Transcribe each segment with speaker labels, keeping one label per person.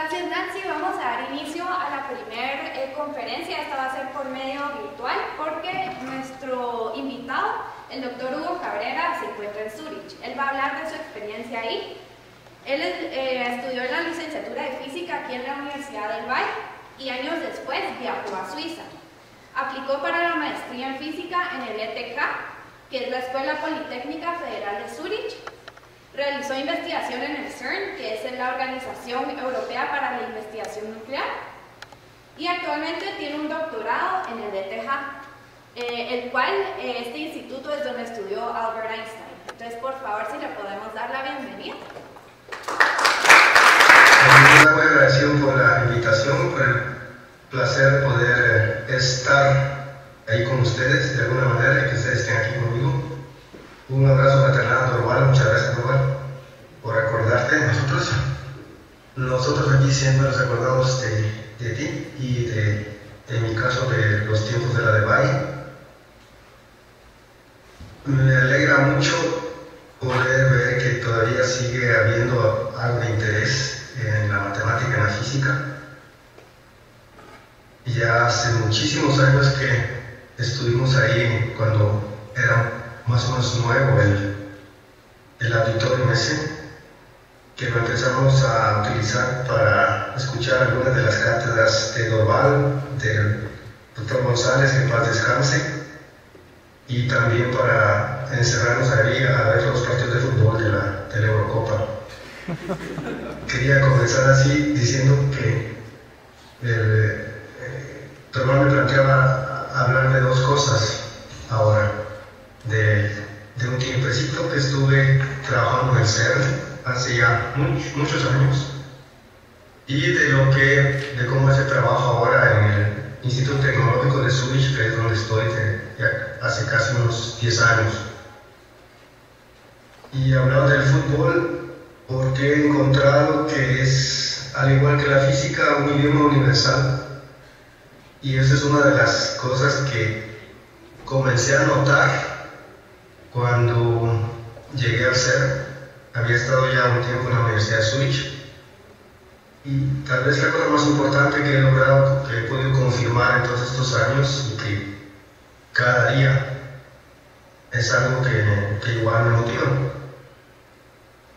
Speaker 1: Gracias, Nancy. Vamos a dar inicio a la primera conferencia. Esta va a ser por medio virtual porque nuestro invitado, el doctor Hugo Cabrera, se encuentra en Zúrich. Él va a hablar de su experiencia ahí. Él estudió la licenciatura de física aquí en la Universidad del Valle y años después viajó a Suiza. Aplicó para la maestría en física en el ETH, que es la Escuela Politécnica Federal de Zúrich. Realizó investigación en el CERN, que es la Organización Europea para la Investigación Nuclear, y actualmente tiene un doctorado en el ETH, el cual este instituto es donde estudió Albert Einstein. Entonces, por favor, si le podemos dar la bienvenida.
Speaker 2: Muy agradecido por la invitación, por el placer poder estar ahí con ustedes de alguna manera y que ustedes estén aquí conmigo. Un abrazo fraternal, Norval. Muchas gracias, Norval, por recordarte de nosotros. Nosotros aquí siempre nos acordamos de ti y en mi caso, de los tiempos de la de Valle. Me alegra mucho poder ver que todavía sigue habiendo algo de interés en la matemática y en la física. Ya hace muchísimos años que estuvimos ahí cuando era más o menos nuevo el auditorio ese, que lo empezamos a utilizar para escuchar algunas de las cátedras de Dorval, del doctor González, que en paz descanse, y también para encerrarnos ahí a ver los partidos de fútbol de la Eurocopa. Quería comenzar así diciendo que Dorval me planteaba hablar de dos cosas ahora. De un tiempecito que estuve trabajando en el CERN hace ya muchos años, y de cómo es el trabajo ahora en el Instituto Tecnológico de Zúrich, que es donde estoy hace casi unos 10 años. Y hablaba del fútbol porque he encontrado que es, al igual que la física, un idioma universal, y esa es una de las cosas que comencé a notar cuando llegué al CERN. Había estado ya un tiempo en la Universidad de Zúrich, y tal vez la cosa más importante que he logrado, que he podido confirmar en todos estos años, y que cada día es algo que igual me motiva,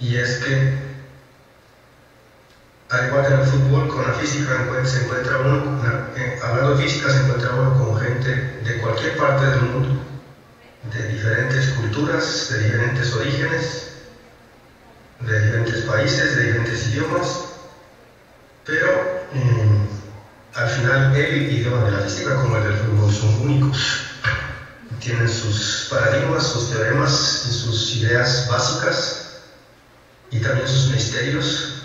Speaker 2: y es que, al igual que en el fútbol, con la física se encuentra uno, hablando de física, se encuentra uno con gente de cualquier parte del mundo, de diferentes culturas, de diferentes orígenes, de diferentes países, de diferentes idiomas, pero al final el idioma de la física, como el del fútbol, son únicos. Tienen sus paradigmas, sus teoremas, sus ideas básicas y también sus misterios,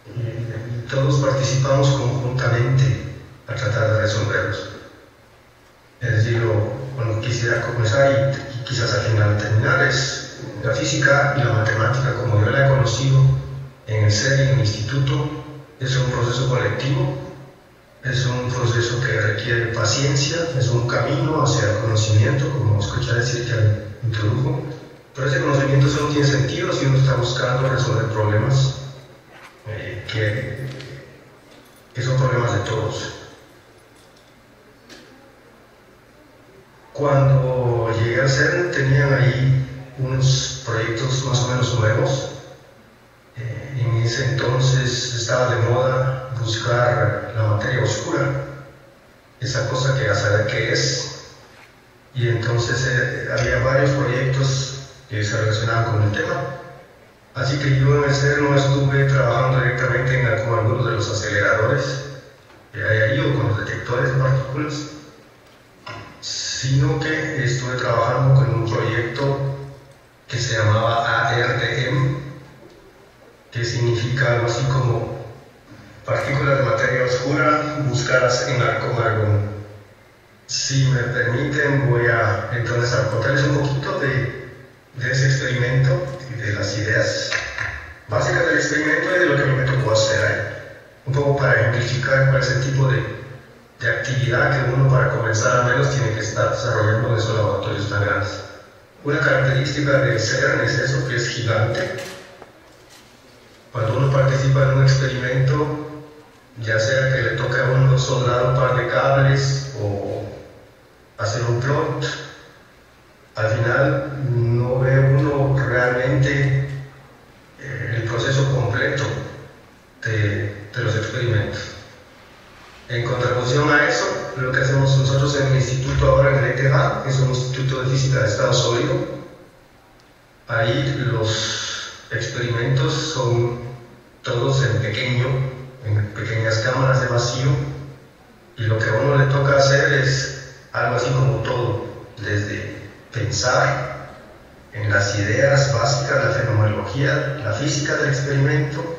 Speaker 2: y todos participamos conjuntamente a tratar de resolverlos. Es decir, cuando quisiera comenzar y quizás al final terminar, es la física y la matemática, como yo la he conocido en el CERN y en el instituto, es un proceso colectivo, es un proceso que requiere paciencia, es un camino hacia el conocimiento, como escuché decir que introdujo, pero ese conocimiento solo tiene sentido si uno está buscando resolver problemas que son problemas de todos. Cuando llegué al CERN tenían ahí unos proyectos más o menos nuevos. En ese entonces estaba de moda buscar la materia oscura, esa cosa que a saber qué es, y entonces había varios proyectos que se relacionaban con el tema. Así que yo en el CERN no estuve trabajando directamente con algunos de los aceleradores que hay ahí o con los detectores de partículas, sino que estuve trabajando con un proyecto que se llamaba ARDM, que significa algo así como partículas de materia oscura buscadas en arco-margón. Si me permiten, voy a entonces a contarles un poquito de ese experimento y de las ideas básicas del experimento y de lo que me tocó hacer ahí. Un poco para ejemplificar cuál es el tipo de actividad que uno, para comenzar al menos, tiene que estar desarrollando en esos laboratorios tan grandes. Una característica del CERN es eso, que es gigante. Cuando uno participa en un experimento, ya sea que le toque a uno soldar un par de cables o hacer un plot, al final no ve uno realmente el proceso completo de los experimentos. En contraposición a eso, lo que hacemos nosotros en el instituto ahora en el ETH, que es un instituto de física de estado sólido, ahí los experimentos son todos en pequeñas cámaras de vacío, y lo que a uno le toca hacer es algo así como todo, desde pensar en las ideas básicas de la fenomenología, la física del experimento,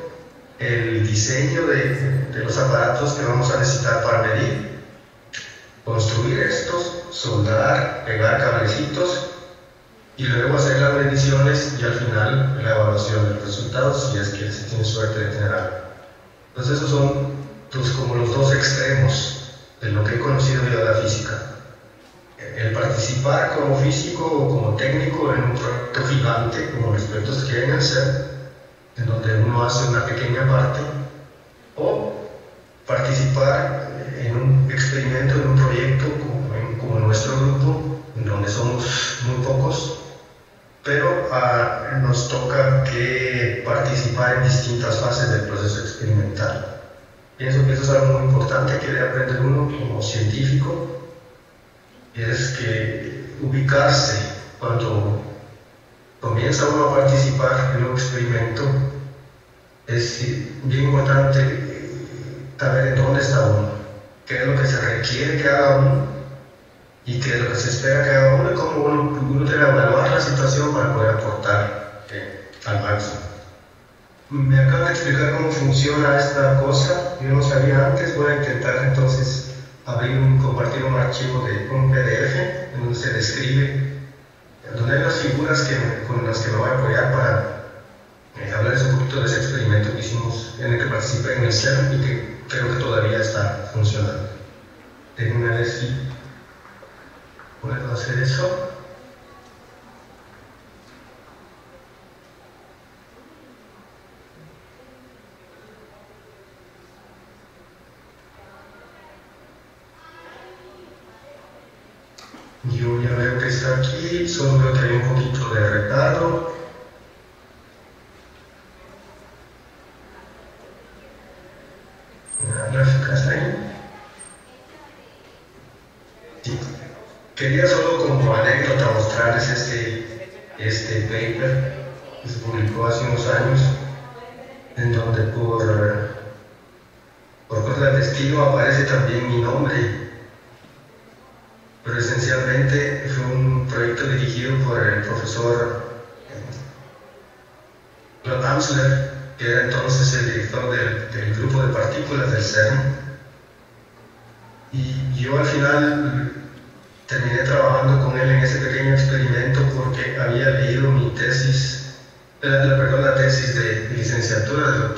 Speaker 2: el diseño de los aparatos que vamos a necesitar para medir, construir estos, soldar, pegar cablecitos y luego hacer las mediciones y al final la evaluación de los resultados si es que se tiene suerte de tener algo. Entonces esos son como los dos extremos de lo que he conocido yo de la física. El participar como físico o como técnico en un proyecto gigante, como los proyectos que quieren hacer, en donde uno hace una pequeña parte, o participar en un experimento, en un proyecto como nuestro grupo, en donde somos muy pocos, pero nos toca que participar en distintas fases del proceso experimental. Pienso que eso es algo muy importante que debe aprender uno como científico, es que ubicarse cuando comienza uno a participar en un experimento, es bien importante saber en dónde está uno, qué es lo que se requiere que haga uno y qué es lo que se espera que haga uno y cómo uno debe evaluar la situación para poder aportar al máximo. Me acaban de explicar cómo funciona esta cosa, yo no sabía antes, voy a intentar entonces compartir un archivo de un PDF en donde se describe, donde hay las figuras con las que me voy a apoyar para hablarles un poquito de ese experimento que hicimos, en el que participé en el CERN y que creo que todavía está funcionando. Déjenme ver si puedo hacer eso. Yo ya veo que está aquí, solo veo que hay un poquito de retardo. Las gráficas ahí. Sí. Quería solo como anécdota mostrarles este paper que se publicó hace unos años, en donde por cosas del destino aparece también mi nombre. Pero esencialmente fue un proyecto dirigido por el profesor Claude Amsler, que era entonces el director del grupo de partículas del CERN. Y yo al final terminé trabajando con él en ese pequeño experimento porque había leído mi tesis, la tesis de licenciatura del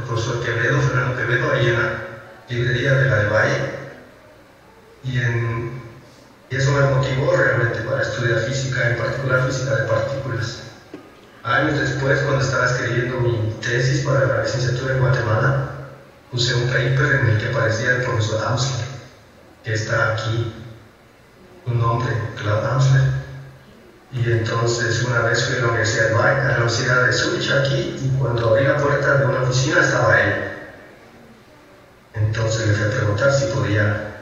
Speaker 2: profesor Quevedo, Fernando Quevedo, ahí en la librería de la de Valle. Y eso me motivó realmente para estudiar física, en particular física de partículas. Años después, cuando estaba escribiendo mi tesis para la licenciatura en Guatemala, puse un paper en el que aparecía el profesor Amsler, que está aquí, un nombre, Claude Amsler. Y entonces una vez fui a la Universidad de Zurich aquí, y cuando abrí la puerta de una oficina estaba él. Entonces le fui a preguntar si podía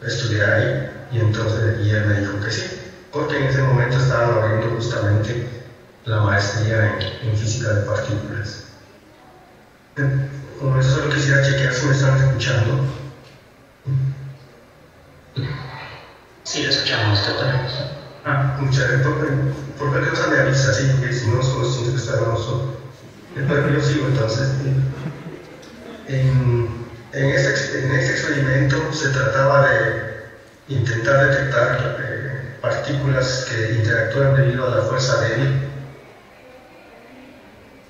Speaker 2: estudiar ahí. Y él me dijo que sí, porque en ese momento estaban abriendo justamente la maestría en física de partículas. Con eso solo quisiera chequear si me están escuchando.
Speaker 3: Sí, lo escuchamos, doctor.
Speaker 2: Muchas gracias. ¿Por qué cosa me avisa? Sí, porque si no, solo siento que estábamos solos. Pero yo sigo entonces. En este experimento se trataba de intentar detectar partículas que interactúan debido a la fuerza débil,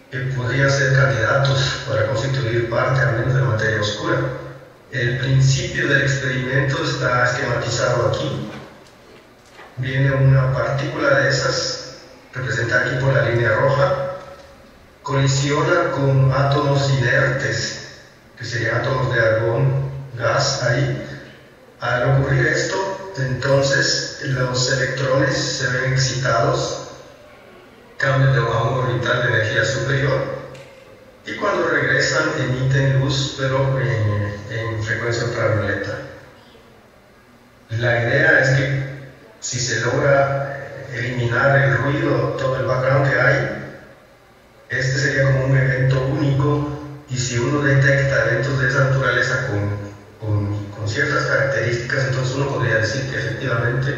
Speaker 2: que podrían ser candidatos para constituir parte al menos de materia oscura. El principio del experimento está esquematizado aquí. Viene una partícula de esas, representada aquí por la línea roja, colisiona con átomos inertes que serían átomos de argón, gas ahí. Al ocurrir esto, entonces los electrones se ven excitados, cambian a un orbital de energía superior, y cuando regresan emiten luz, pero en frecuencia ultravioleta. La idea es que si se logra eliminar el ruido, todo el background que hay, este sería como un evento único, y si uno detecta eventos de esa naturaleza con ciertas características, entonces uno podría decir que efectivamente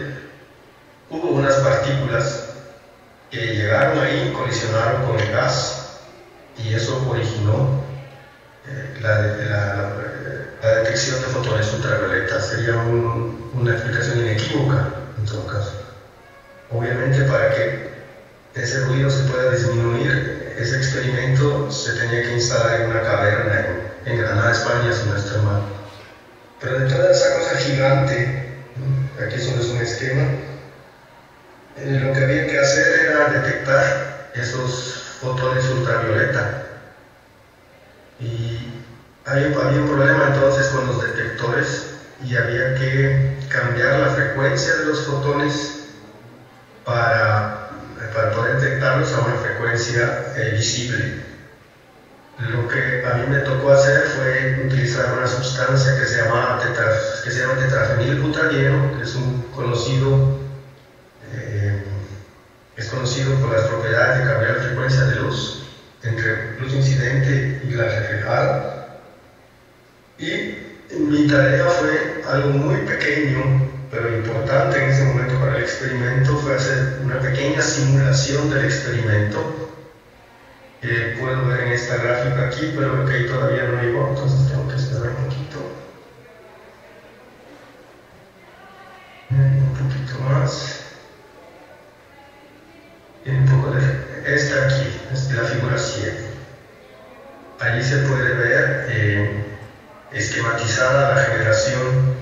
Speaker 2: hubo unas partículas que llegaron ahí, colisionaron con el gas, y eso originó la detección de fotones ultravioletas. Sería una explicación inequívoca en todo caso. Obviamente, para que ese ruido se pueda disminuir, ese experimento se tenía que instalar en una caverna en Granada, España, si no estoy mal. Pero de toda esa cosa gigante, aquí solo es un esquema, lo que había que hacer era detectar esos fotones ultravioleta. Y había un problema entonces con los detectores, y había que cambiar la frecuencia de los fotones para poder detectarlos a una frecuencia visible. Lo que a mí me tocó hacer fue utilizar una sustancia que se llama tetrafenilbutadieno, que es conocido por las propiedades de cambiar la frecuencia de luz entre luz incidente y la reflejada. Y mi tarea fue algo muy pequeño, pero importante en ese momento para el experimento, fue hacer una pequeña simulación del experimento. Puedo ver en esta gráfica aquí, pero que todavía no llegó, entonces tengo que esperar un poquito. Un poquito más. Un poco de esta aquí, es la figura 7. Allí se puede ver esquematizada la generación,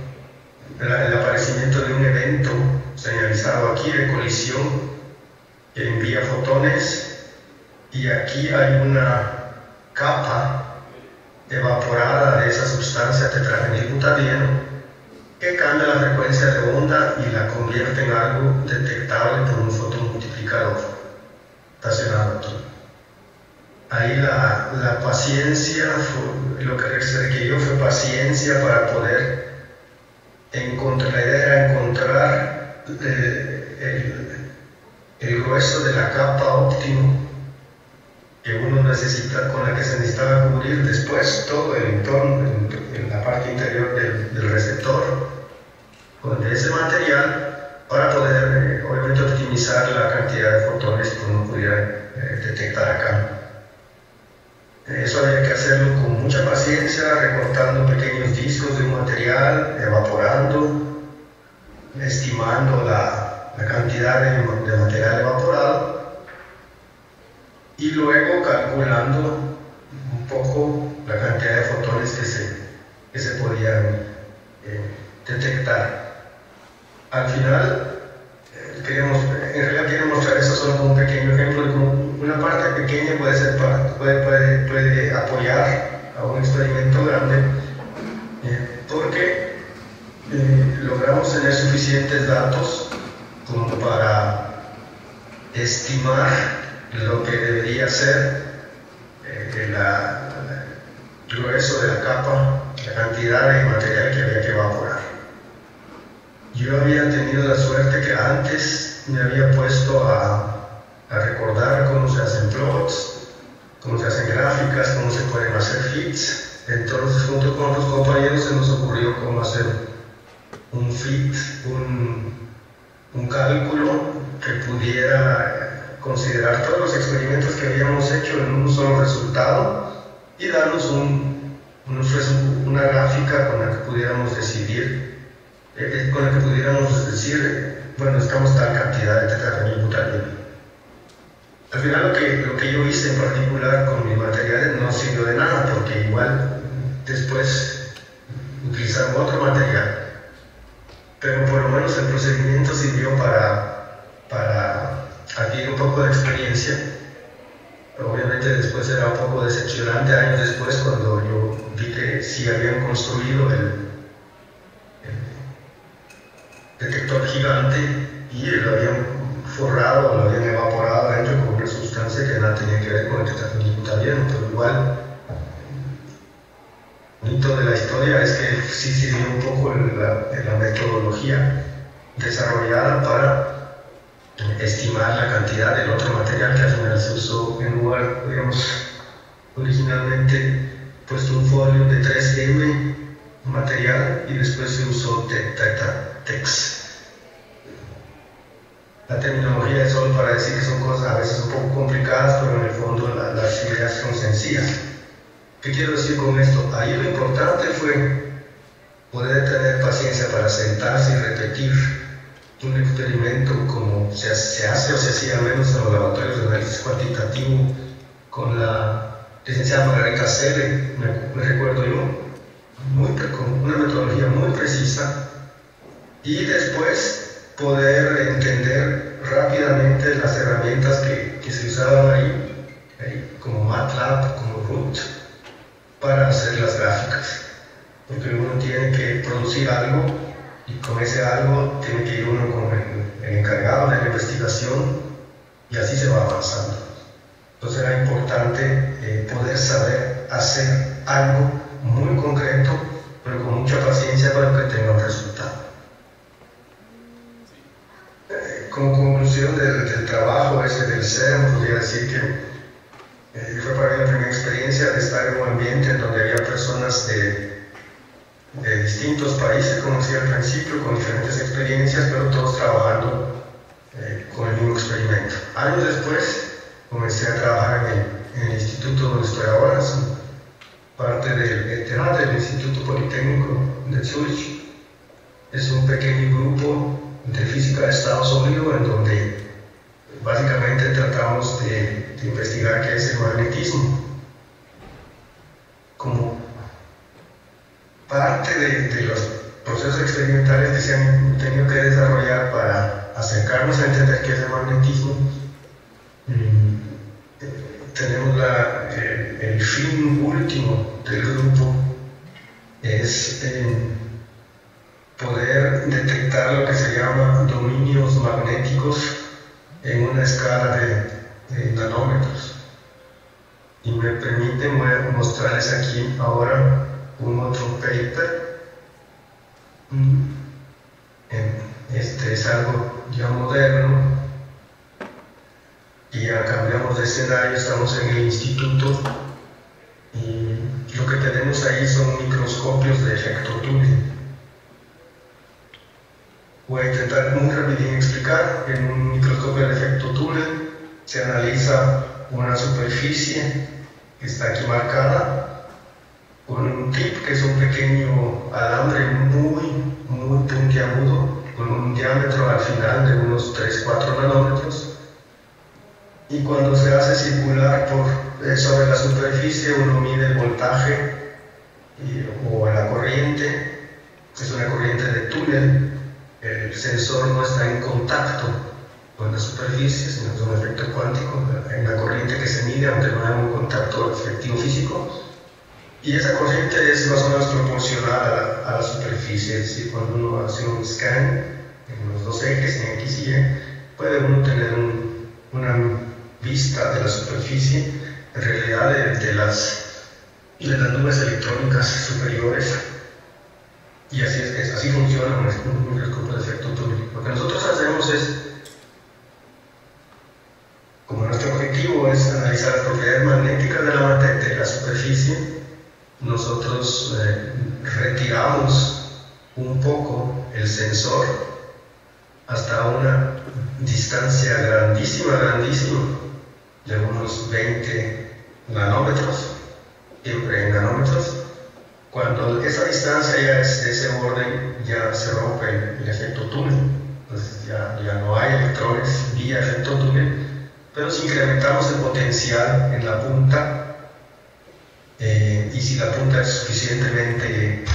Speaker 2: el aparecimiento de un evento señalizado aquí de colisión que envía fotones, y aquí hay una capa evaporada de esa sustancia tetrafenilbutadieno que cambia la frecuencia de onda y la convierte en algo detectable por un fotomultiplicador estacionado aquí. Ahí la paciencia, lo que se requirió fue paciencia para poder encontrar, la idea era encontrar el grueso de la capa óptimo que uno necesita, con la que se necesitaba cubrir después todo el entorno, en la parte interior del receptor, con ese material, para poder obviamente optimizar la cantidad de fotones que uno pudiera detectar acá. Eso había que hacerlo con mucha paciencia, recortando pequeños discos de un material, evaporando, estimando la cantidad de material evaporado, y luego calculando un poco la cantidad de fotones que se podían detectar. Al final, en realidad quiero mostrar eso solo como un pequeño ejemplo de cómo una parte pequeña puede apoyar a un experimento grande, porque logramos tener suficientes datos como para estimar lo que debería ser el grueso de la capa, la cantidad de material que había que evaporar. Yo había tenido la suerte que antes me había puesto a recordar cómo se hacen plots, cómo se hacen gráficas, cómo se pueden hacer fits. Entonces, junto con otros compañeros, se nos ocurrió cómo hacer un fit, un cálculo que pudiera considerar todos los experimentos que habíamos hecho en un solo resultado y darnos una gráfica con la que pudiéramos decidir, bueno, estamos tal cantidad de tetrafenilbutadieno. Al final lo que yo hice en particular con mis materiales no sirvió de nada, porque igual después utilizaron otro material, pero por lo menos el procedimiento sirvió para adquirir un poco de experiencia Obviamente después era un poco decepcionante años después cuando yo vi que sí habían construido el detector gigante y lo habían forrado, lo habían evaporado adentro con una sustancia que nada tenía que ver con el tetrafenilbutadieno, pero igual el hito de la historia es que sí sirvió un poco la metodología desarrollada para estimar la cantidad del otro material que al final se usó en lugar, digamos, originalmente puesto un folio de 3M material y después se usó Tex. La terminología es solo para decir que son cosas a veces un poco complicadas, pero en el fondo las ideas son sencillas. ¿Qué quiero decir con esto? Ahí lo importante fue poder tener paciencia para sentarse y repetir un experimento como se hace o se hacía menos en los laboratorios de análisis cuantitativo con la licenciada Margarita Cele, me recuerdo yo, con una metodología muy precisa, y después poder entender rápidamente las herramientas que se usaban ahí, como MATLAB, como Root, para hacer las gráficas, porque uno tiene que producir algo y con ese algo tiene que ir uno con el encargado de la investigación y así se va avanzando. Entonces era importante poder saber hacer algo muy concreto, pero con mucha paciencia para que tenga un resultado. Como conclusión del trabajo ese del CERN, podría decir que fue para mí la primera experiencia de estar en un ambiente en donde había personas de distintos países, como decía al principio, con diferentes experiencias, pero todos trabajando con el mismo experimento. Años después comencé a trabajar en el instituto donde estoy ahora, parte del Instituto Politécnico de Zurich. Es un pequeño grupo de física de estado sólido en donde básicamente tratamos de investigar qué es el magnetismo. Como parte de los procesos experimentales que se han tenido que desarrollar para acercarnos a entender qué es el magnetismo, tenemos el fin último del grupo es poder detectar lo que se llama dominios magnéticos en una escala de nanómetros. Y me permiten mostrarles aquí ahora un otro paper. Este es algo ya moderno y ya cambiamos de escenario, estamos en el instituto y lo que tenemos ahí son microscopios de efecto túnel. Voy a intentar muy rapidín explicar. En un microscopio de efecto túnel se analiza una superficie que está aquí marcada con un tip, que es un pequeño alambre muy puntiagudo con un diámetro al final de unos 3-4 nanómetros, y cuando se hace circular sobre la superficie uno mide el voltaje o la corriente. Es una corriente de túnel. El sensor no está en contacto con la superficie, sino que es un efecto cuántico en la corriente que se mide, aunque no hay un contacto efectivo físico. Y esa corriente es más o menos proporcional a la superficie, es decir, cuando uno hace un scan en los dos ejes, en X y Y, puede uno tener una vista de la superficie, en realidad de las nubes electrónicas superiores. Y así funciona un microscopio de efecto túnel. Lo que nosotros hacemos es, como nuestro objetivo es analizar las propiedades magnéticas de la superficie, nosotros retiramos un poco el sensor hasta una distancia grandísima, de unos 20 nanómetros, siempre en nanómetros. Cuando esa distancia ya es de ese orden, ya se rompe el efecto túnel. Entonces ya no hay electrones vía efecto túnel, pero si incrementamos el potencial en la punta, y si la punta es suficientemente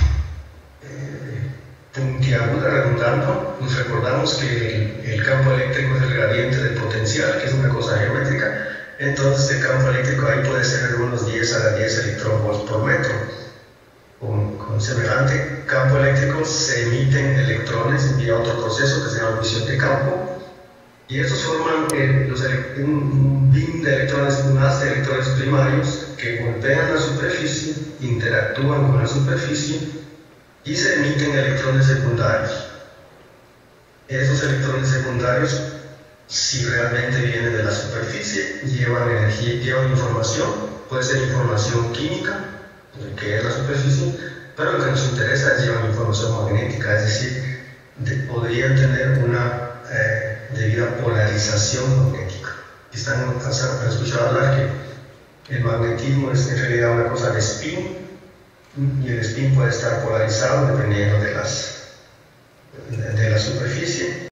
Speaker 2: puntiaguda, redundando, pues recordamos que el campo eléctrico es el gradiente del potencial, que es una cosa geométrica. Entonces el campo eléctrico ahí puede ser de unos 10 a 10 electronvolts por metro. Con semejante campo eléctrico se emiten electrones vía otro proceso que se llama emisión de campo, y esos forman un beam de electrones, un haz de electrones primarios que golpean la superficie, interactúan con la superficie y se emiten electrones secundarios. Esos electrones secundarios, si realmente vienen de la superficie, llevan energía, llevan información, puede ser información química, que es la superficie, pero lo que nos interesa es llevar información magnética, es decir, podrían tener una debida polarización magnética. Han escuchado hablar que el magnetismo es en realidad una cosa de spin, y el spin puede estar polarizado dependiendo de la superficie.